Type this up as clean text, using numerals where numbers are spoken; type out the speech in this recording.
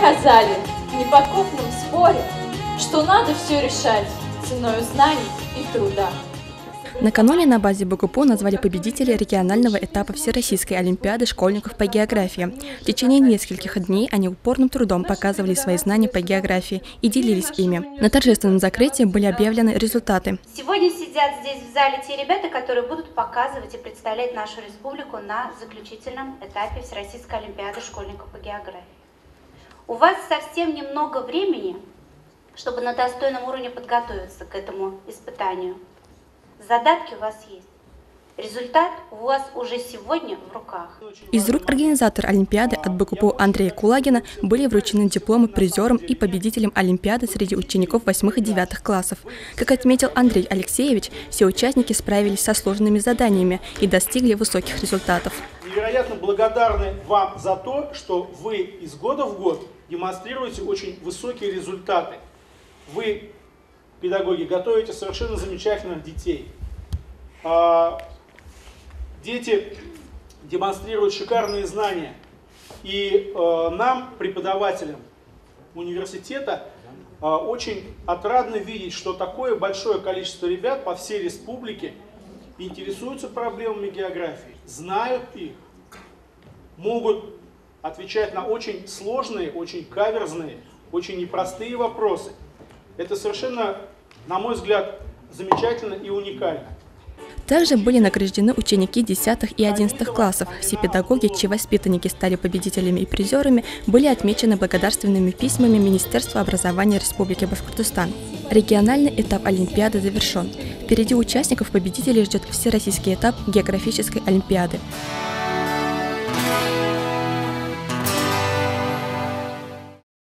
доказали в неподкупном споре, что надо все решать ценой знаний и труда. Накануне на базе БГУПУ назвали победителей регионального этапа Всероссийской олимпиады школьников по географии. В течение нескольких дней они упорным трудом показывали свои знания по географии и делились ими. На торжественном закрытии были объявлены результаты. Сегодня сидят здесь в зале те ребята, которые будут показывать и представлять нашу республику на заключительном этапе Всероссийской олимпиады школьников по географии. У вас совсем немного времени, чтобы на достойном уровне подготовиться к этому испытанию. Задатки у вас есть. Результат у вас уже сегодня в руках. Из рук организатора Олимпиады от БГУПУ Андрея Кулагина были вручены дипломы призерам и победителям Олимпиады среди учеников 8 и 9 классов. Как отметил Андрей Алексеевич, все участники справились со сложными заданиями и достигли высоких результатов. Невероятно благодарны вам за то, что вы из года в год демонстрируете очень высокие результаты. Вы, педагоги, готовите совершенно замечательных детей. Дети демонстрируют шикарные знания. И нам, преподавателям университета, очень отрадно видеть, что такое большое количество ребят по всей республике интересуются проблемами географии, знают их, могут отвечать на очень сложные, очень каверзные, очень непростые вопросы. Это совершенно, на мой взгляд, замечательно и уникально. Также были награждены ученики 10 и 11 классов. Все педагоги, чьи воспитанники стали победителями и призерами, были отмечены благодарственными письмами Министерства образования Республики Башкортостан. Региональный этап Олимпиады завершен. Впереди участников победителей ждет всероссийский этап географической Олимпиады.